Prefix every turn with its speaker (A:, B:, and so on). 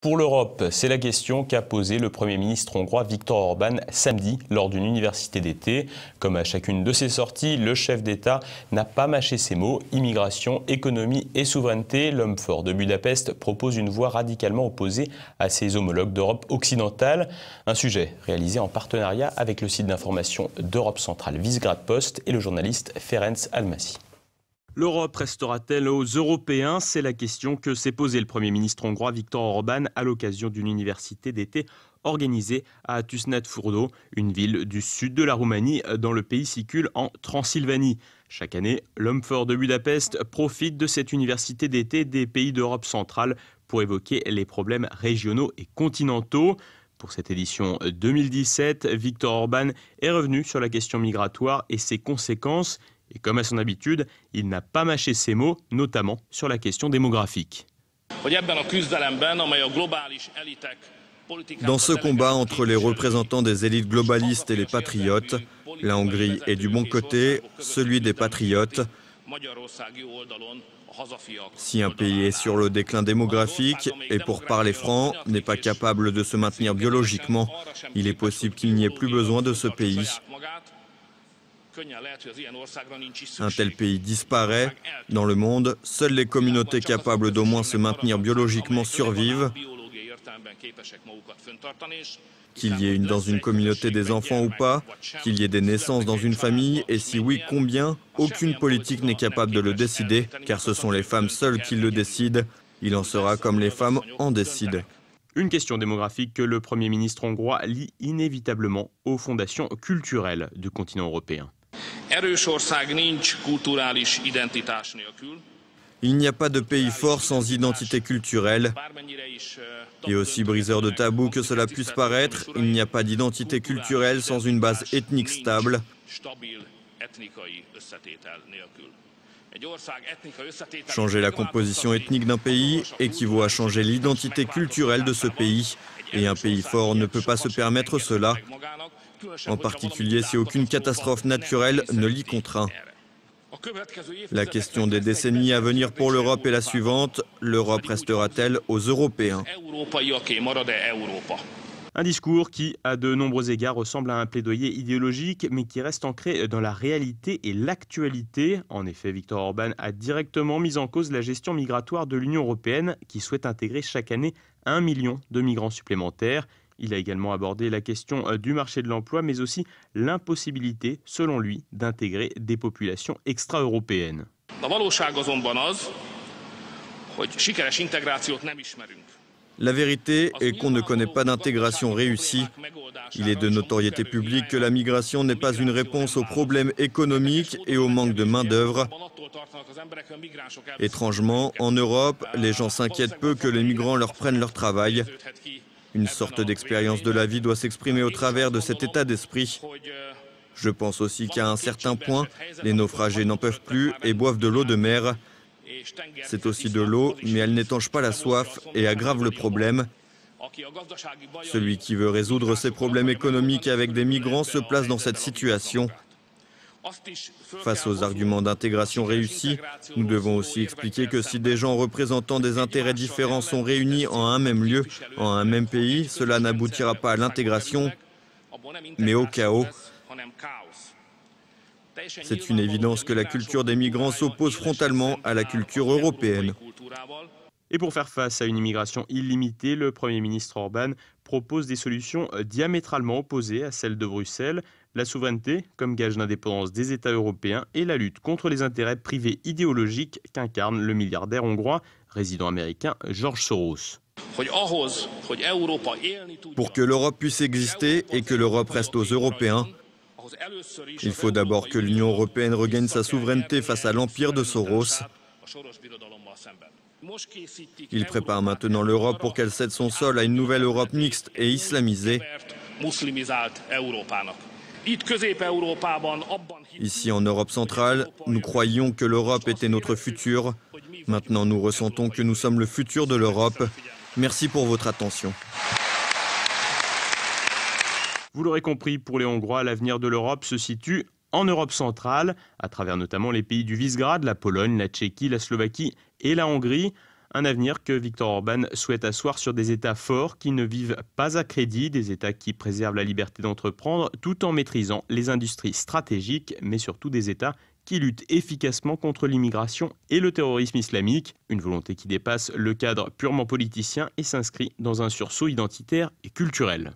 A: Pour l'Europe, c'est la question qu'a posée le Premier ministre hongrois Viktor Orban samedi lors d'une université d'été. Comme à chacune de ses sorties, le chef d'État n'a pas mâché ses mots. Immigration, économie et souveraineté, l'homme fort de Budapest propose une voie radicalement opposée à ses homologues d'Europe occidentale. Un sujet réalisé en partenariat avec le site d'information d'Europe centrale Visegrad Post et le journaliste Ferenc Almasi. L'Europe restera-t-elle aux Européens? C'est la question que s'est posée le Premier ministre hongrois Viktor Orban à l'occasion d'une université d'été organisée à Tusnad-Furdo, une ville du sud de la Roumanie, dans le pays sicule en Transylvanie. Chaque année, l'homme fort de Budapest profite de cette université d'été des pays d'Europe centrale pour évoquer les problèmes régionaux et continentaux. Pour cette édition 2017, Viktor Orban est revenu sur la question migratoire et ses conséquences. Et comme à son habitude, il n'a pas mâché ses mots, notamment sur la question démographique.
B: Dans ce combat entre les représentants des élites globalistes et les patriotes, la Hongrie est du bon côté, celui des patriotes. Si un pays est sur le déclin démographique et, pour parler franc, n'est pas capable de se maintenir biologiquement, il est possible qu'il n'y ait plus besoin de ce pays. Un tel pays disparaît. Dans le monde, seules les communautés capables d'au moins se maintenir biologiquement survivent. Qu'il y ait dans une communauté des enfants ou pas, qu'il y ait des naissances dans une famille, et si oui, combien, aucune politique n'est capable de le décider, car ce sont les femmes seules qui le décident. Il en sera comme les femmes en décident.
A: Une question démographique que le Premier ministre hongrois lie inévitablement aux fondations culturelles du continent européen.
B: Il n'y a pas de pays fort sans identité culturelle. Et aussi briseur de tabous que cela puisse paraître, il n'y a pas d'identité culturelle sans une base ethnique stable. Changer la composition ethnique d'un pays équivaut à changer l'identité culturelle de ce pays. Et un pays fort ne peut pas se permettre cela, en particulier si aucune catastrophe naturelle ne l'y contraint. La question des décennies à venir pour l'Europe est la suivante: l'Europe restera-t-elle aux Européens?
A: Un discours qui, à de nombreux égards, ressemble à un plaidoyer idéologique, mais qui reste ancré dans la réalité et l'actualité. En effet, Viktor Orban a directement mis en cause la gestion migratoire de l'Union européenne, qui souhaite intégrer chaque année 1 million de migrants supplémentaires. Il a également abordé la question du marché de l'emploi, mais aussi l'impossibilité, selon lui, d'intégrer des populations extra-européennes.
B: La vérité est qu'on ne connaît pas d'intégration réussie. Il est de notoriété publique que la migration n'est pas une réponse aux problèmes économiques et au manque de main-d'œuvre. Étrangement, en Europe, les gens s'inquiètent peu que les migrants leur prennent leur travail. Une sorte d'expérience de la vie doit s'exprimer au travers de cet état d'esprit. Je pense aussi qu'à un certain point, les naufragés n'en peuvent plus et boivent de l'eau de mer. C'est aussi de l'eau, mais elle n'étanche pas la soif et aggrave le problème. Celui qui veut résoudre ses problèmes économiques avec des migrants se place dans cette situation. Face aux arguments d'intégration réussie, nous devons aussi expliquer que si des gens représentant des intérêts différents sont réunis en un même lieu, en un même pays, cela n'aboutira pas à l'intégration, mais au chaos. C'est une évidence que la culture des migrants s'oppose frontalement à la culture européenne.
A: Et pour faire face à une immigration illimitée, le Premier ministre Orban propose des solutions diamétralement opposées à celles de Bruxelles. La souveraineté comme gage d'indépendance des États européens et la lutte contre les intérêts privés idéologiques qu'incarne le milliardaire hongrois, résident américain George Soros.
B: Pour que l'Europe puisse exister et que l'Europe reste aux Européens, il faut d'abord que l'Union européenne regagne sa souveraineté face à l'empire de Soros. Il prépare maintenant l'Europe pour qu'elle cède son sol à une nouvelle Europe mixte et islamisée. Ici, en Europe centrale, nous croyions que l'Europe était notre futur. Maintenant, nous ressentons que nous sommes le futur de l'Europe. Merci pour votre attention.
A: Vous l'aurez compris, pour les Hongrois, l'avenir de l'Europe se situe en Europe centrale, à travers notamment les pays du Visegrad, la Pologne, la Tchéquie, la Slovaquie et la Hongrie. Un avenir que Viktor Orban souhaite asseoir sur des États forts qui ne vivent pas à crédit, des États qui préservent la liberté d'entreprendre tout en maîtrisant les industries stratégiques, mais surtout des États qui luttent efficacement contre l'immigration et le terrorisme islamique. Une volonté qui dépasse le cadre purement politicien et s'inscrit dans un sursaut identitaire et culturel.